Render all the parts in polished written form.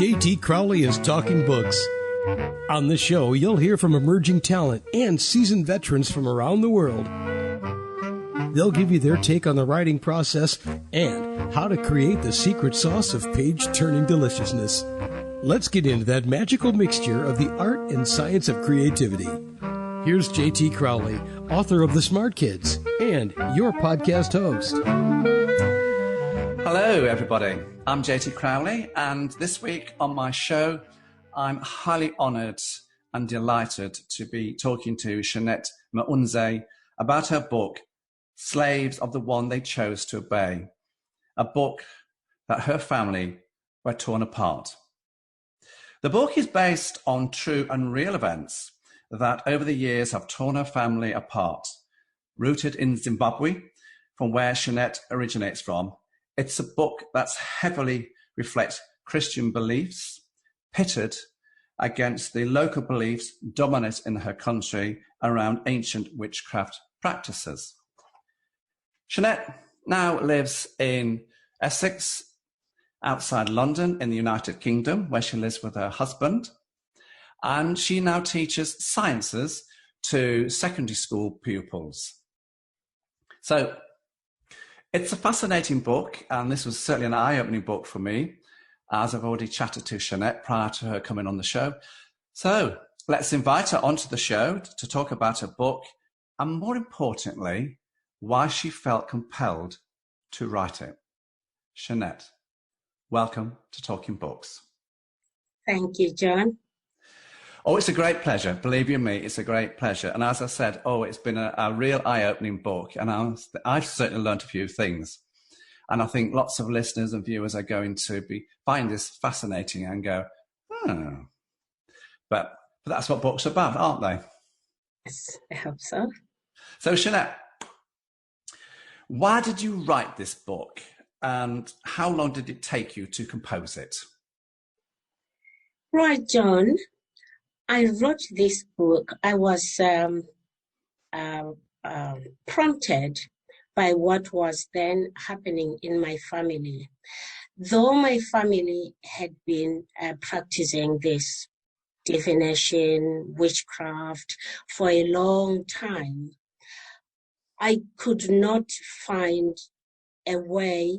JT Crowley is Talking Books. On this show, you'll hear from emerging talent and seasoned veterans from around the world. They'll give you their take on the writing process and how to create the secret sauce of page-turning deliciousness. Let's get into that magical mixture of the art and science of creativity. Here's JT Crowley, author of The Smart Kids, and your podcast host. Hello, everybody. I'm JT Crowley, and this week on my show, I'm highly honoured and delighted to be talking to Shinete Maunze about her book, Slaves of the One They Chose to Obey, a book that her family were torn apart. The book is based on true and real events that over the years have torn her family apart. Rooted in Zimbabwe, from where Shinete originates from, it's a book that's heavily reflects Christian beliefs, pitted against the local beliefs dominant in her country around ancient witchcraft practices. Shinete now lives in Essex, outside London in the United Kingdom, where she lives with her husband. And she now teaches sciences to secondary school pupils. So it's a fascinating book, and this was certainly an eye-opening book for me, as I've already chatted to Shinete prior to her coming on the show. So let's invite her onto the show to talk about her book, and more importantly, why she felt compelled to write it. Shinete, welcome to Talking Books. Thank you, John. Oh, it's a great pleasure. Believe you me, it's a great pleasure. And as I said, it's been a real eye-opening book. And I've certainly learned a few things. And I think lots of listeners and viewers are going to find this fascinating and go, But that's what books are about, aren't they? Yes, I hope so. So, Shinete, why did you write this book? And how long did it take you to compose it? Right, John. I wrote this book. I was prompted by what was then happening in my family. Though my family had been practicing this divination, witchcraft for a long time, I could not find a way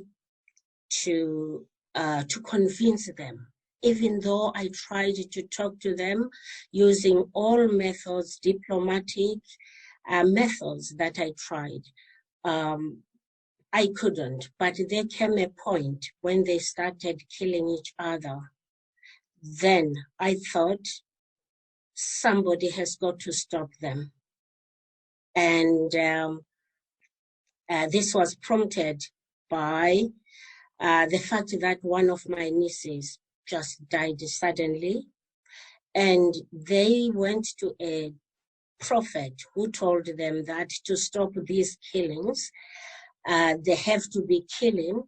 to convince them. Even though I tried to talk to them using all methods, diplomatic methods that I tried, I couldn't. But there came a point when they started killing each other. Then I thought somebody has got to stop them. And this was prompted by the fact that one of my nieces just died suddenly, and they went to a prophet who told them that to stop these killings, they have to be killing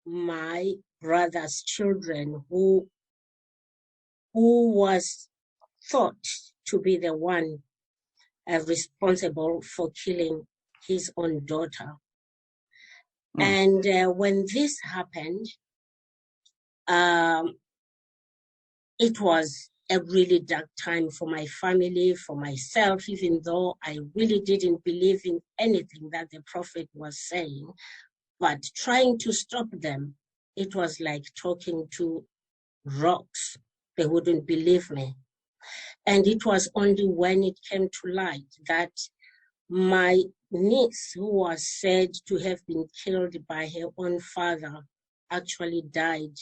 my brother's children, who was thought to be the one responsible for killing his own daughter. And when this happened, it was a really dark time for my family, for myself, even though I really didn't believe in anything that the prophet was saying. But trying to stop them, it was like talking to rocks. They wouldn't believe me. And it was only when it came to light that my niece, who was said to have been killed by her own father, actually died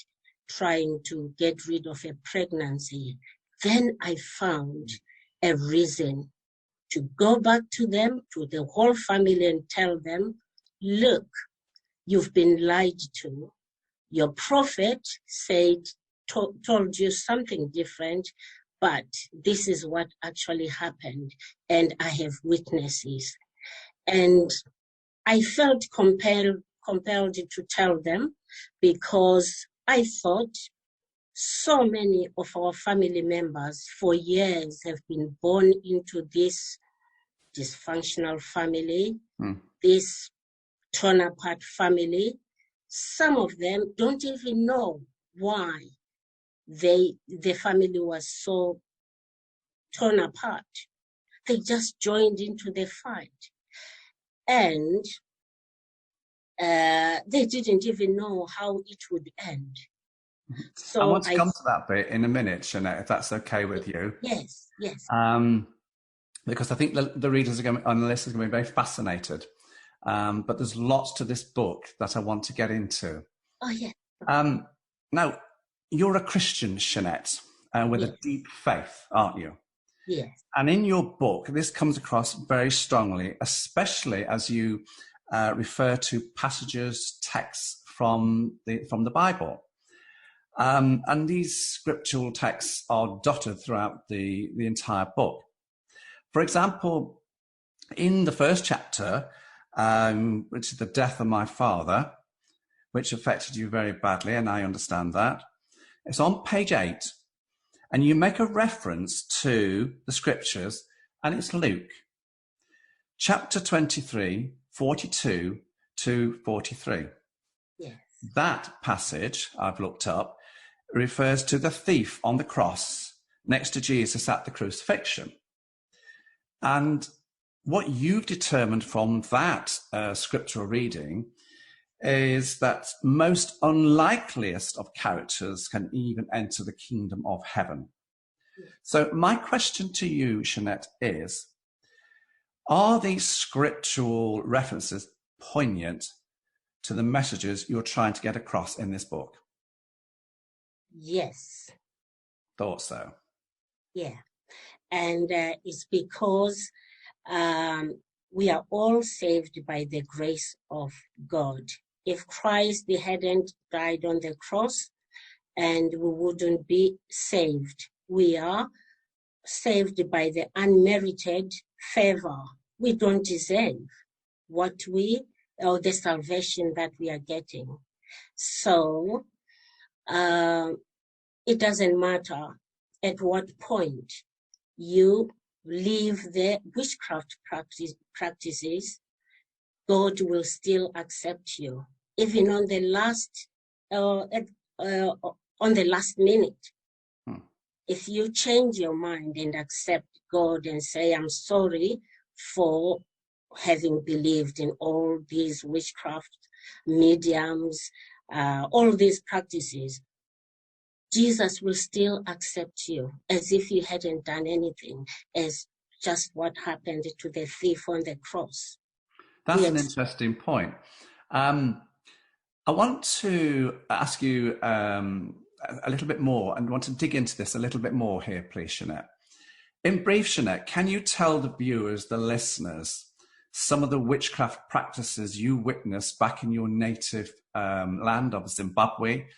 trying to get rid of a pregnancy. Then I found a reason to go back to them, to the whole family, and tell them, look, you've been lied to. Your prophet told you something different, but this is what actually happened, and I have witnesses. And I felt compelled to tell them, because I thought so many of our family members for years have been born into this dysfunctional family, this torn apart family. Some of them don't even know why the family was so torn apart. They just joined into the fight. And they didn't even know how it would end. So I want to come to that bit in a minute, Shinete, if that's okay with you. Yes, yes. Because I think the readers are going and the listeners are going to be very fascinated. But there's lots to this book that I want to get into. Oh, yeah. Now, you're a Christian, Shinete, with Yes. a deep faith, aren't you? Yes. And in your book, this comes across very strongly, especially as you refer to passages, texts from the Bible. And these scriptural texts are dotted throughout the entire book. For example, in the first chapter, which is the death of my father, which affected you very badly, and I understand that. It's on page 8, and you make a reference to the scriptures, and it's Luke, chapter 23, 42 to 43. Yes. That passage, I've looked up, refers to the thief on the cross next to Jesus at the crucifixion. And what you've determined from that scriptural reading is that most unlikeliest of characters can even enter the kingdom of heaven. So my question to you, Shinete, is, are these scriptural references poignant to the messages you're trying to get across in this book? Yes. Thought so. Yeah. And it's because we are all saved by the grace of God. If Christ hadn't died on the cross, and we wouldn't be saved. We are saved by the unmerited favor. We don't deserve the salvation that we are getting. So it doesn't matter at what point you leave the witchcraft practices, God will still accept you, even on the last minute. If you change your mind and accept God and say, I'm sorry for having believed in all these witchcraft, mediums, all these practices, Jesus will still accept you as if you hadn't done anything, as just what happened to the thief on the cross. That's an interesting point. I want to ask you a little bit more and want to dig into this a little bit more here, please, Shinete. In brief, Shinete, can you tell the viewers, the listeners, some of the witchcraft practices you witnessed back in your native land of Zimbabwe?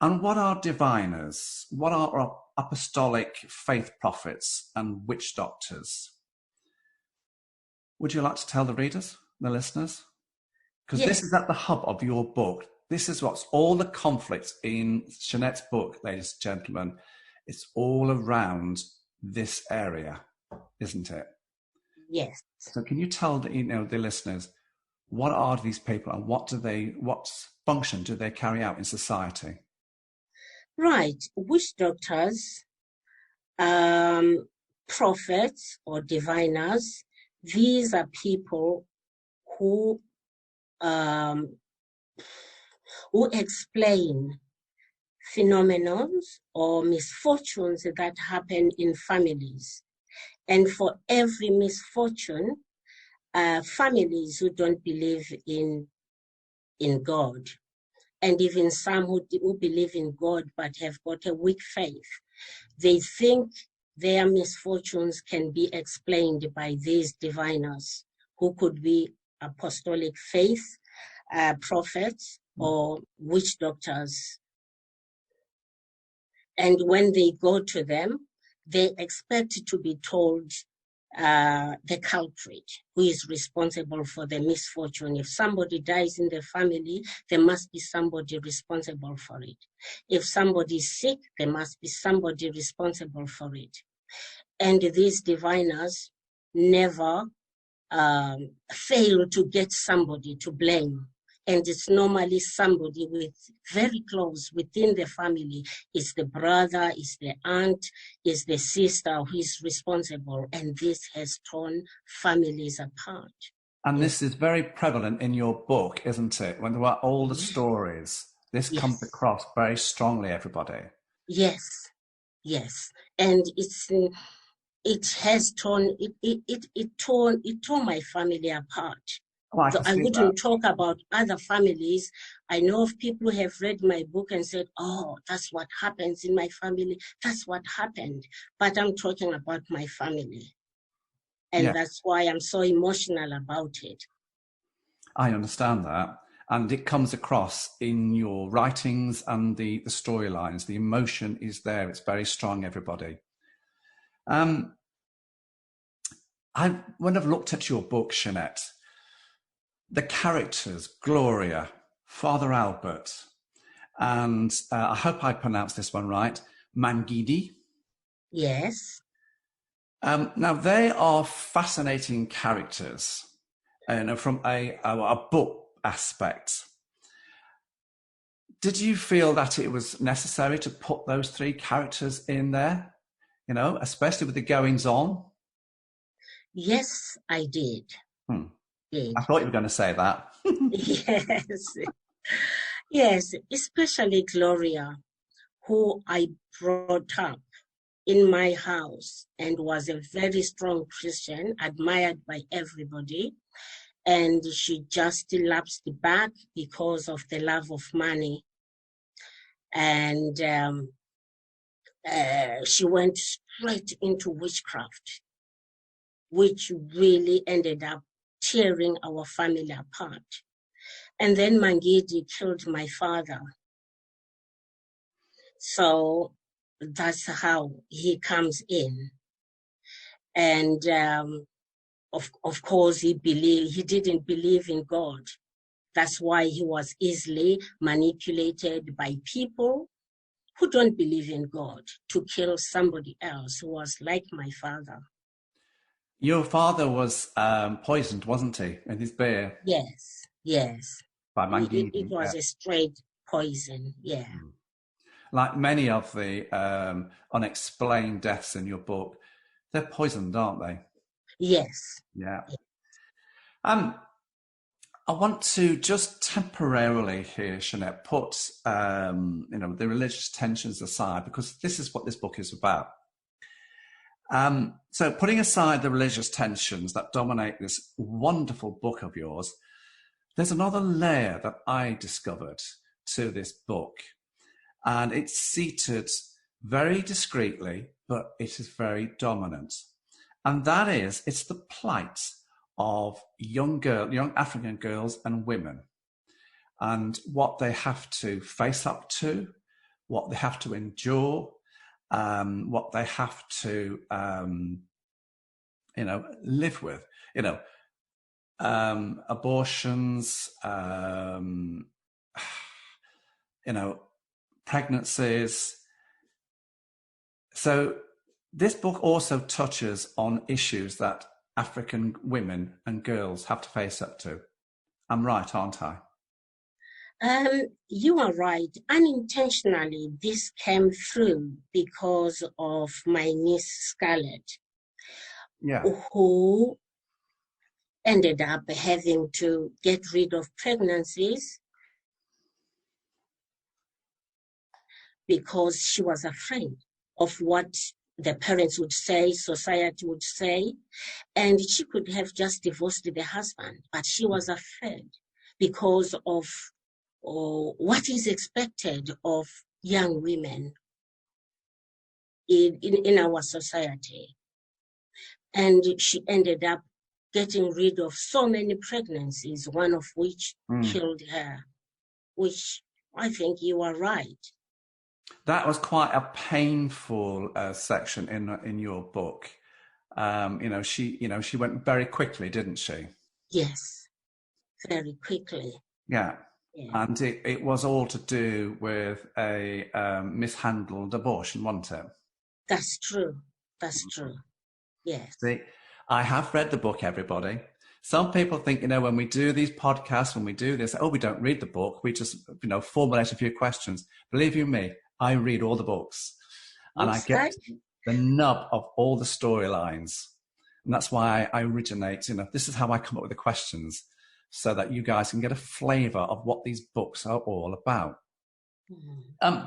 And what are diviners? What are apostolic faith prophets and witch doctors? Would you like to tell the readers, the listeners? Because Yes. This is at the hub of your book. This is what's all the conflict in Shinete's book, ladies and gentlemen. It's all around this area, isn't it? Yes. So can you tell the listeners, what are these people and what function do they carry out in society? Right. Witch doctors, prophets or diviners, these are people who explain phenomena or misfortunes that happen in families. And for every misfortune, families who don't believe in God, and even some who believe in God but have got a weak faith, they think their misfortunes can be explained by these diviners, who could be apostolic faith, prophets, or witch doctors. And when they go to them, they expect to be told the culprit who is responsible for the misfortune. If somebody dies in the family, there must be somebody responsible for it. If somebody is sick, there must be somebody responsible for it. And these diviners never fail to get somebody to blame. And it's normally somebody with very close within the family. It's the brother, it's the aunt, it's the sister who is responsible. And this has torn families apart. And this is very prevalent in your book, isn't it? When there are all the stories, this comes across very strongly, everybody. Yes, yes. And it has torn, it tore my family apart. Oh, So I wouldn't talk about other families. I know of people who have read my book and said, oh, that's what happens in my family. That's what happened. But I'm talking about my family. And that's why I'm so emotional about it. I understand that. And it comes across in your writings and the storylines. The emotion is there. It's very strong, everybody. When I've looked at your book, Shinete, the characters, Gloria, Father Albert, and I hope I pronounced this one right, Mangidi. Yes. Now, they are fascinating characters from a book aspect. Did you feel that it was necessary to put those three characters in there, especially with the goings on? Yes, I did. I thought you were going to say that. Yes. Yes, especially Gloria, who I brought up in my house and was a very strong Christian, admired by everybody. And she just lapsed back because of the love of money. And she went straight into witchcraft, which really ended up tearing our family apart. And then Mangidi killed my father. So that's how he comes in. And of course, he didn't believe in God. That's why he was easily manipulated by people who don't believe in God to kill somebody else who was like my father. Your father was poisoned, wasn't he, in his beer? Yes, yes. By Mangidi. It was a straight poison, yeah. Like many of the unexplained deaths in your book, they're poisoned, aren't they? Yes. Yeah. I want to just temporarily here, Shinete, put the religious tensions aside, because this is what this book is about. So putting aside the religious tensions that dominate this wonderful book of yours, there's another layer that I discovered to this book, and it's seated very discreetly, but it is very dominant. And that is, it's the plight of young African girls and women, and what they have to face up to, what they have to endure, what they have to, live with, abortions, pregnancies. So this book also touches on issues that African women and girls have to face up to. I'm right, aren't I? You are right. Unintentionally, this came through because of my niece Scarlett, who ended up having to get rid of pregnancies because she was afraid of what the parents would say, society would say, and she could have just divorced the husband, but she was afraid because of what is expected of young women in our society. And she ended up getting rid of so many pregnancies, one of which killed her, which I think you are right. That was quite a painful section in your book. She went very quickly, didn't she? Yes, very quickly. Yeah. And it was all to do with a mishandled abortion, wasn't it? That's true. That's true. Yes. See, I have read the book, everybody. Some people think, when we do these podcasts, when we do this, we don't read the book. We just, formulate a few questions. Believe you me, I read all the books and I get the nub of all the storylines. And that's why I originate, this is how I come up with the questions so that you guys can get a flavor of what these books are all about. Mm-hmm.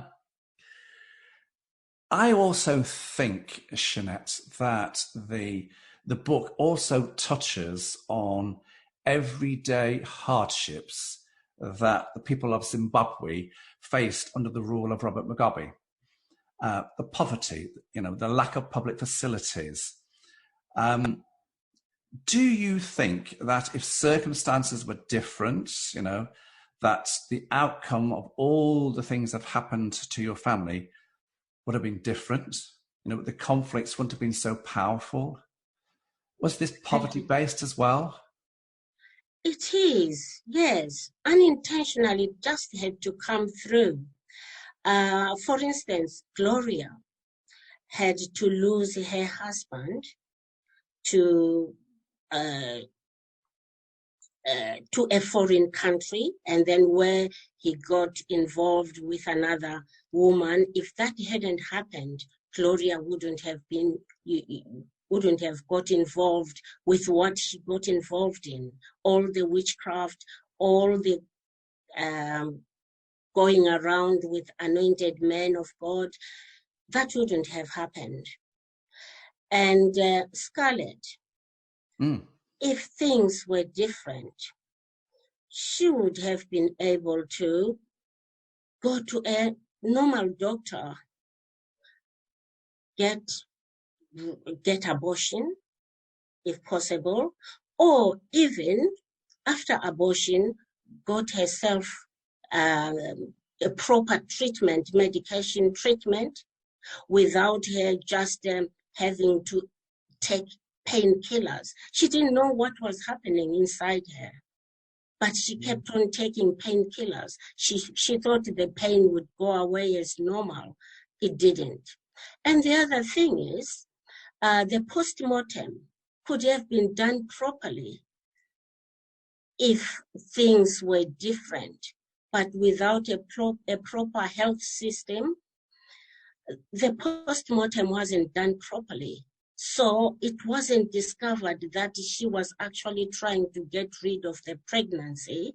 I also think, Shinete, that the book also touches on everyday hardships that the people of Zimbabwe faced under the rule of Robert Mugabe. The poverty, the lack of public facilities. Do you think that if circumstances were different, that the outcome of all the things that have happened to your family would have been different? The conflicts wouldn't have been so powerful. Was this poverty-based as well? It is, yes. Unintentionally, it just had to come through. For instance, Gloria had to lose her husband to a foreign country, and then where he got involved with another woman. If that hadn't happened, Gloria wouldn't have got involved with what she got involved in. All the witchcraft, all the going around with anointed men of God, that wouldn't have happened. And Scarlett, if things were different, she would have been able to go to a normal doctor, get abortion, if possible, or even after abortion, got herself a proper treatment, medication treatment, without her just having to take painkillers. She didn't know what was happening inside her, but she kept on taking painkillers. She thought the pain would go away as normal. It didn't. And the other thing is, the post-mortem could have been done properly if things were different, but without a proper health system, the post-mortem wasn't done properly. So it wasn't discovered that she was actually trying to get rid of the pregnancy,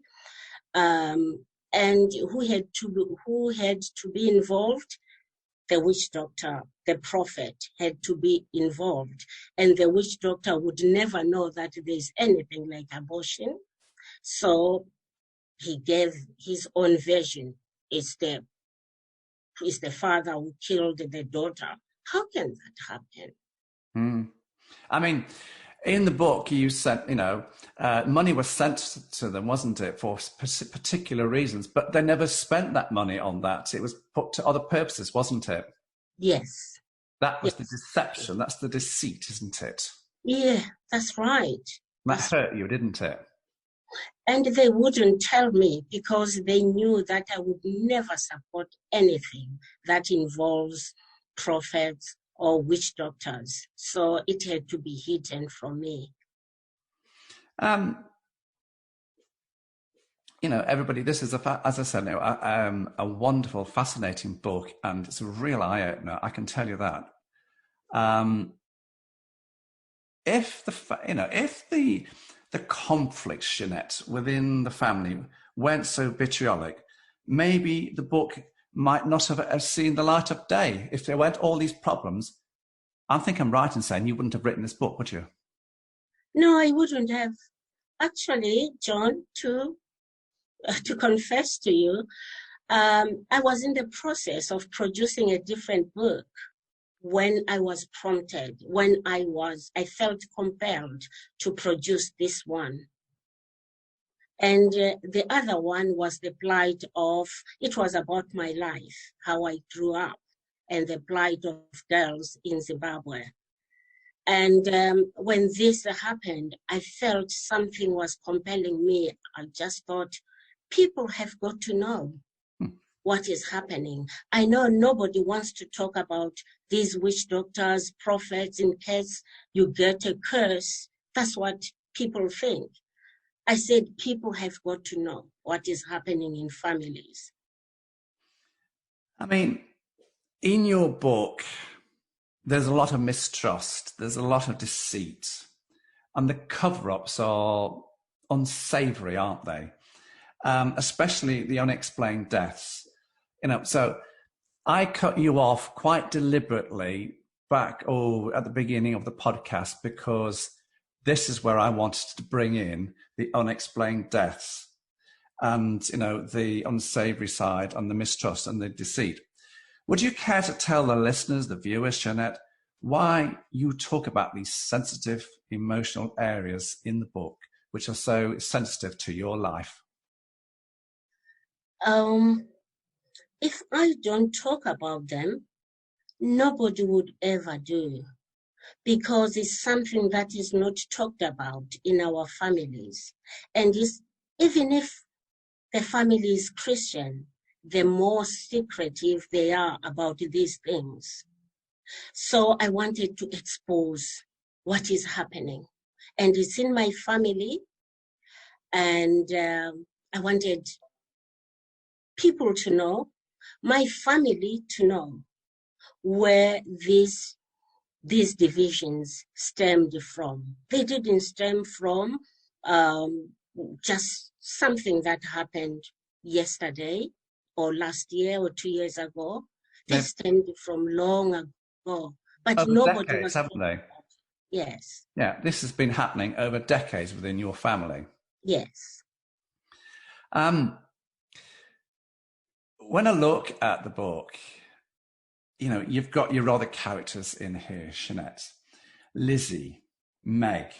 and who had to be involved. The witch doctor, the prophet, had to be involved, and the witch doctor would never know that there's anything like abortion. So he gave his own version. It's the father who killed the daughter. How can that happen? I mean, in the book, you said, money was sent to them, wasn't it, for particular reasons, but they never spent that money on that. It was put to other purposes, wasn't it? Yes. That was the deception. That's the deceit, isn't it? Yeah, that's right. That hurt you, didn't it? And they wouldn't tell me because they knew that I would never support anything that involves prophets or witch doctors. So it had to be hidden from me. Everybody, this is, as I said, a wonderful, fascinating book, and it's a real eye-opener, I can tell you that. If the conflicts, Shinete, within the family went so vitriolic, maybe the book might not have seen the light of day. If there weren't all these problems, I think I'm right in saying you wouldn't have written this book, would you? No, I wouldn't have. Actually, John, to confess to you, I was in the process of producing a different book when I was prompted, when I felt compelled to produce this one. And the other one was the plight of, it was about my life, how I grew up, and the plight of girls in Zimbabwe. And when this happened, I felt something was compelling me. I just thought, people have got to know what is happening. I know nobody wants to talk about these witch doctors, prophets, in case you get a curse. That's what people think. I said, people have got to know what is happening in families. I mean, in your book, there's a lot of mistrust, there's a lot of deceit, and the cover-ups are unsavory, aren't they? Especially the unexplained deaths. So I cut you off quite deliberately back at the beginning of the podcast, because this is where I wanted to bring in the unexplained deaths and, the unsavory side and the mistrust and the deceit. Would you care to tell the listeners, the viewers, Shinete, why you talk about these sensitive emotional areas in the book, which are so sensitive to your life? If I don't talk about them, nobody would ever do, because it's something that is not talked about in our families. And even if the family is Christian, the more secretive they are about these things. So I wanted to expose what is happening. And it's in my family. And I wanted people to know, my family to know, where these divisions stemmed from. They didn't stem from just something that happened yesterday or last year or 2 years ago. They stemmed from long ago, but over nobody decades, was. haven't they? Yes. Yeah, this has been happening over decades within your family. Yes. When I look at the book, you've got your other characters in here, Shinete, Lizzie, Meg,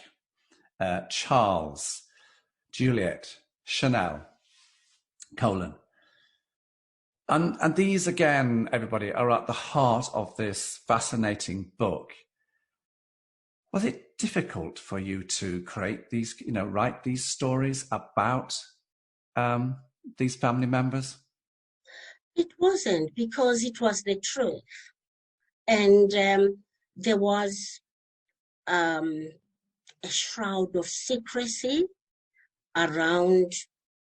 Charles, Juliet, Chanel, Colin. And these, again, everybody, are at the heart of this fascinating book. Was it difficult for you to create these, write these stories about these family members? It wasn't, because it was the truth. And there was a shroud of secrecy around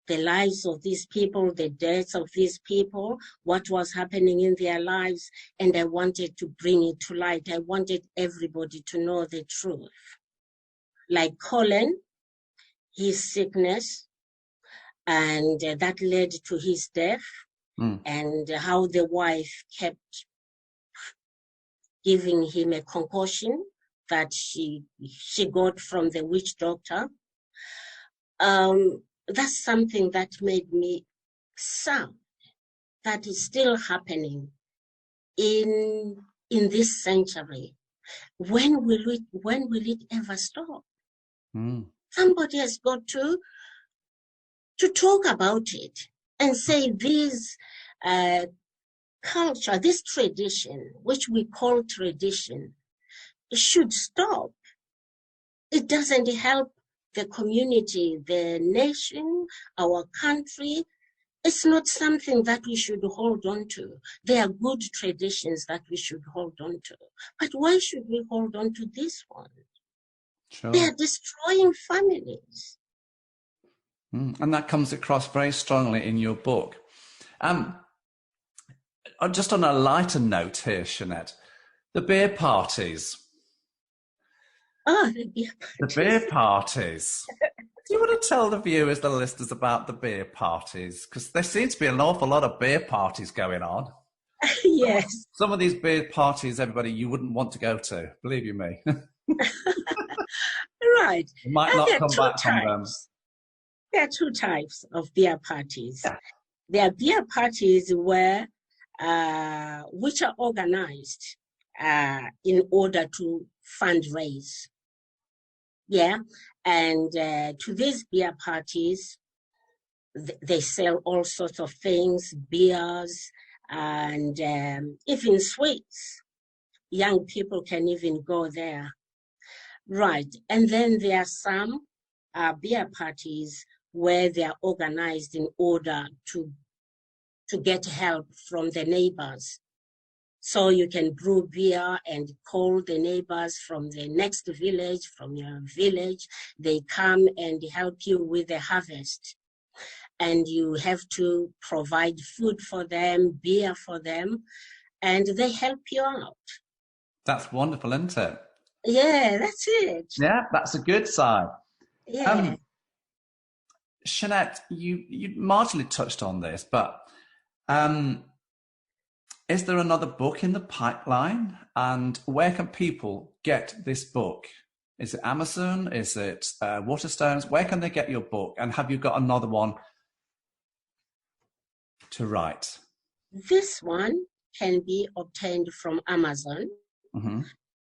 the lives of these people, the deaths of these people, what was happening in their lives. And I wanted to bring it to light. I wanted everybody to know the truth. Like Colin, his sickness, and that led to his death, and how the wife kept giving him a concoction that she got from the witch doctor. That's something that made me sad, that is still happening in this century. When will it ever stop? Somebody has got to talk about it and say this culture, this tradition, which we call tradition, should stop. It doesn't help the community, the nation, our country. It's not something that we should hold on to. There are good traditions that we should hold on to. But why should we hold on to this one? Sure. They are destroying families. And that comes across very strongly in your book. Just on a lighter note here, Shinete, the beer parties. Oh, the beer parties. The beer parties. Do you want to tell the viewers, the listeners, about the beer parties? Because there seems to be an awful lot of beer parties going on. Yes. Some of these beer parties, everybody, you wouldn't want to go to, believe you me. Right. You might not come back from them. There are two types of beer parties. Yeah. There are beer parties where which are organized in order to fundraise. Yeah, and to these beer parties, they sell all sorts of things, beers, and even sweets. Young people can even go there. Right, and then there are some beer parties where they are organized in order to get help from the neighbors. So you can brew beer and call the neighbors from the next village, from your village. They come and help you with the harvest. And you have to provide food for them, beer for them, and they help you out. That's wonderful, isn't it? Yeah, that's it. Yeah, that's a good side. Yeah. Shinete, you marginally touched on this, but is there another book in the pipeline? And where can people get this book? Is it Amazon? Is it Waterstones? Where can they get your book? And have you got another one to write? This one can be obtained from Amazon,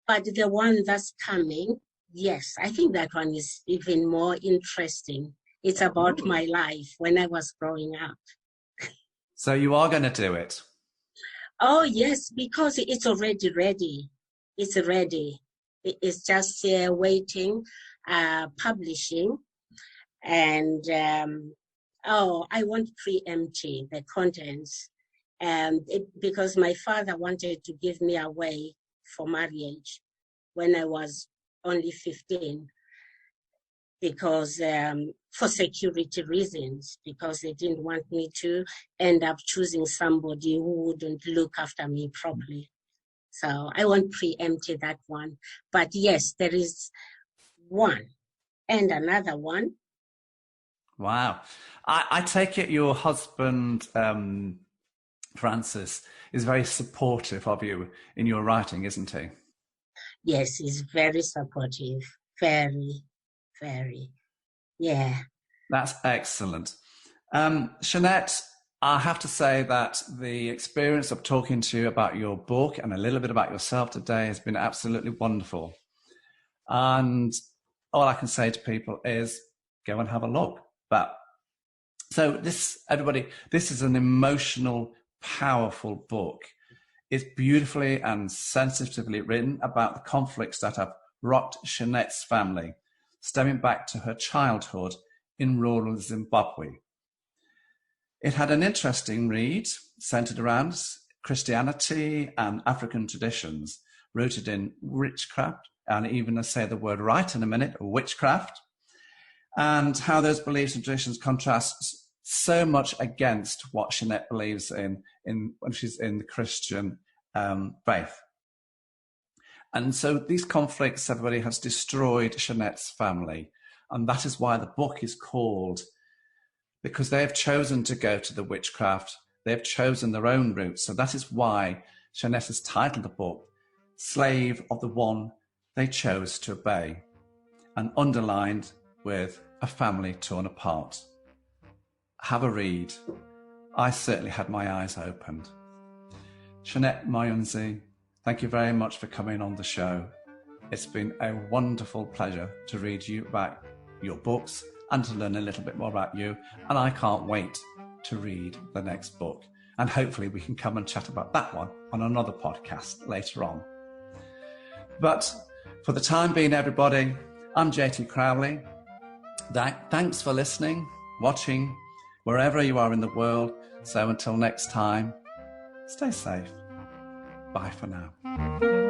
but the one that's coming, yes, I think that one is even more interesting. It's about my life when I was growing up. So you are going to do it? Oh, yes, because it's already ready. It's ready. It's just waiting, publishing. And, I won't preempt the contents. Because my father wanted to give me away for marriage when I was only 15. Because for security reasons, because they didn't want me to end up choosing somebody who wouldn't look after me properly. So I won't preempt that one. But yes, there is one and another one. Wow. I take it your husband, Francis, is very supportive of you in your writing, isn't he? Yes, he's very supportive. Very, very. Yeah. That's excellent. Shinete, I have to say that the experience of talking to you about your book and a little bit about yourself today has been absolutely wonderful. And all I can say to people is go and have a look. But so this, everybody, this is an emotional, powerful book. It's beautifully and sensitively written about the conflicts that have rocked Shinete's family, stemming back to her childhood in rural Zimbabwe. It had an interesting read centered around Christianity and African traditions, rooted in witchcraft, and even to say the word right in a minute, witchcraft, and how those beliefs and traditions contrast so much against what Shinete believes in when she's in the Christian faith. And so these conflicts, everybody, has destroyed Shinete's family. And that is why the book is called, because they have chosen to go to the witchcraft. They've chosen their own route. So that is why Shinete has titled the book, Slave of the One They Chose to Obey, and underlined with a family torn apart. Have a read. I certainly had my eyes opened. Shinete Maunze, thank you very much for coming on the show. It's been a wonderful pleasure to read you about your books and to learn a little bit more about you. And I can't wait to read the next book. And hopefully we can come and chat about that one on another podcast later on. But for the time being, everybody, I'm JT Crowley. Thanks for listening, watching, wherever you are in the world. So until next time, stay safe. Bye for now.